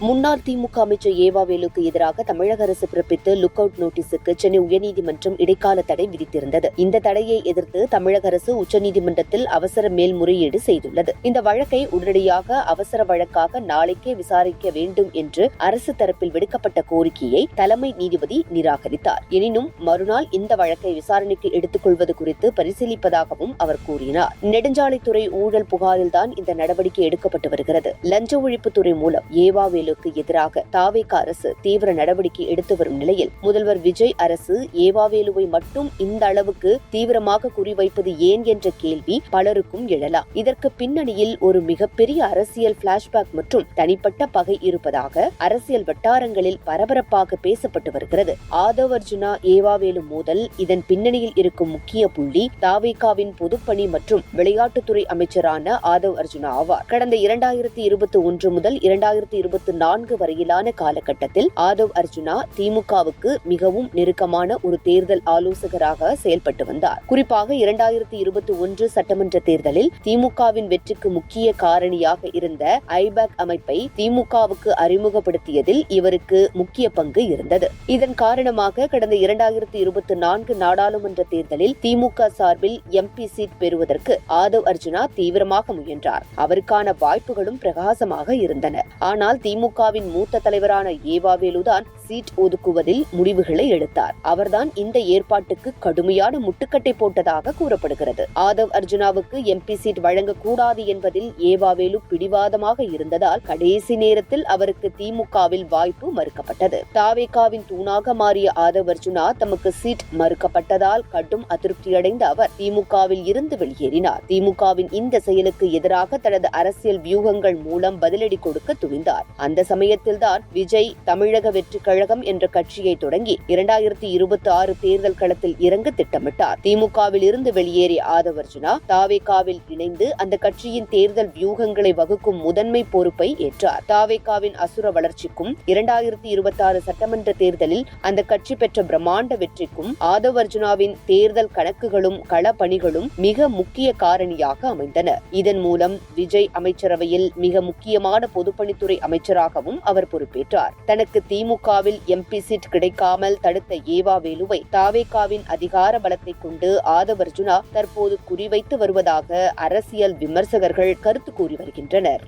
முன்னாள் திமுக அமைச்சர் ஏவாவேலுக்கு எதிராக தமிழக அரசு பிறப்பித்த லுக் அவுட் நோட்டீஸுக்கு சென்னை உயர்நீதிமன்றம் இடைக்கால தடை விதித்திருந்தது. இந்த தடையை எதிர்த்து தமிழக அரசு உச்சநீதிமன்றத்தில் அவசர மேல்முறையீடு செய்துள்ளது. இந்த வழக்கை உடனடியாக அவசர வழக்காக நாளைக்கே விசாரிக்க வேண்டும் என்று அரசு தரப்பில் விடுக்கப்பட்ட கோரிக்கையை தலைமை நீதிபதி நிராகரித்தார். எனினும் மறுநாள் இந்த வழக்கை விசாரணைக்கு எடுத்துக் கொள்வது குறித்து பரிசீலிப்பதாகவும் அவர் கூறினார். நெடுஞ்சாலைத்துறை ஊழல் புகாரில்தான் இந்த நடவடிக்கை எடுக்கப்பட்டு வருகிறது. லஞ்ச ஒழிப்புத்துறை மூலம் ஏவாவேலுக்கு எதிராக தாவேக அரசு தீவிர நடவடிக்கை எடுத்து வரும் நிலையில் முதல்வர் விஜய் அரசு ஏவாவேலுவை மட்டும் இந்த அளவுக்கு தீவிரமாக குறிவைப்பது ஏன் என்ற கேள்வி பலருக்கும் எழலாம். இதற்கு பின்னணியில் ஒரு மிகப்பெரிய அரசியல் பிளாஷ்பேக் மற்றும் தனிப்பட்ட பகை இருப்பதாக அரசியல் வட்டாரங்களில் பரபரப்பாக பேசப்பட்டு வருகிறது. ஆதவ் அர்ஜுனா ஏவாவேலு மோதல் இதன் பின்னணியில் இருக்கும் முக்கிய புள்ளி தாவேகாவின் பொதுப்பணி மற்றும் விளையாட்டுத்துறை அமைச்சரான ஆதவ் அர்ஜுனா ஆவார். கடந்த 2021 முதல் 2024 வரையிலான காலகட்டத்தில் ஆதவ் அர்ஜுனா திமுகவுக்கு மிகவும் நெருக்கமான ஒரு தேர்தல் ஆலோசகராக செயல்பட்டு வந்தார். குறிப்பாக 2021 சட்டமன்ற தேர்தலில் திமுகவின் வெற்றிக்கு முக்கிய காரணியாக இருந்த ஐபேக் அமைப்பை திமுகவுக்கு அறிமுகப்படுத்தியதில் இவருக்கு முக்கிய பங்கு இருந்தது. இதன் காரணமாக கடந்த 2024 நாடாளுமன்ற தேர்தலில் திமுக சார்பில் எம்பி சீட் பெறுவதற்கு ஆதவ் அர்ஜுனா தீவிரமாக முயன்றார். அவருக்கான வாய்ப்புகளும் பிரகாசமாக இருந்தன. ஆனால் திமுகவின் மூத்த தலைவரான ஏவாவேலுதான் சீட் ஒதுக்குவதில் முடிவுகளை எடுத்தார். அவர்தான் இந்த ஏற்பாட்டுக்கு கடுமையான முட்டுக்கட்டை போட்டதாக கூறப்படுகிறது. ஆதவ் அர்ஜுனாவுக்கு எம்பி சீட் வழங்கக்கூடாது என்பதில் ஏவாவேலு பிடிவாதமாக இருந்ததால் கடைசி நேரத்தில் அவருக்கு திமுகவில் வாய்ப்பு மறுக்கப்பட்டது. தாவேகாவின் தூணாக மாறிய ஆதவ் அர்ஜுனா தமக்கு சீட் மறுக்கப்பட்டதால் கடும் அதிருப்தியடைந்த அவர் திமுகவில் இருந்து வெளியேறினார். திமுகவின் இந்த செயலுக்கு எதிராக தனது அரசியல் வியூகங்கள் மூலம் பதிலடி கொடுக்க துணிந்தார். அந்த சமயத்தில்தான் விஜய் தமிழக வெற்றி கழகம் என்ற கட்சியை தொடங்கி 2026 தேர்தல் களத்தில் இறங்க திட்டமிட்டார். திமுகவில் இருந்து வெளியேறிய ஆதவ் அர்ஜுனா தாவேகாவில் இணைந்து அந்த கட்சியின் தேர்தல் வியூகங்களை வகுக்கும் முதன்மை பொறுப்பை ஏற்றார். தாவேகாவின் அசுர வளர்ச்சிக்கும் 2026 சட்டமன்ற தேர்தலில் அந்த கட்சி பெற்ற பிரம்மாண்ட வெற்றிக்கும் ஆதவ் அர்ஜுனாவின் தேர்தல் கணக்குகளும் களப்பணிகளும் மிக முக்கிய காரணியாக அமைந்தன. இதன் மூலம் விஜய் அமைச்சரவையில் மிக முக்கியமான பொதுப்பணித்துறை அமைச்சராகவும் அவர் பொறுப்பேற்றார். தனக்கு திமுகவில் எம்பி சீட் கிடைக்காமல் தடுத்த ஏவாவேலுவை தாவேகாவின் அதிகார பலத்தை கொண்டு ஆதவ் அர்ஜுனா தற்போது குறிவைத்து வருவதாக அரசியல் விமர்சகர்கள் கருத்து கூறி வருகின்றனர்.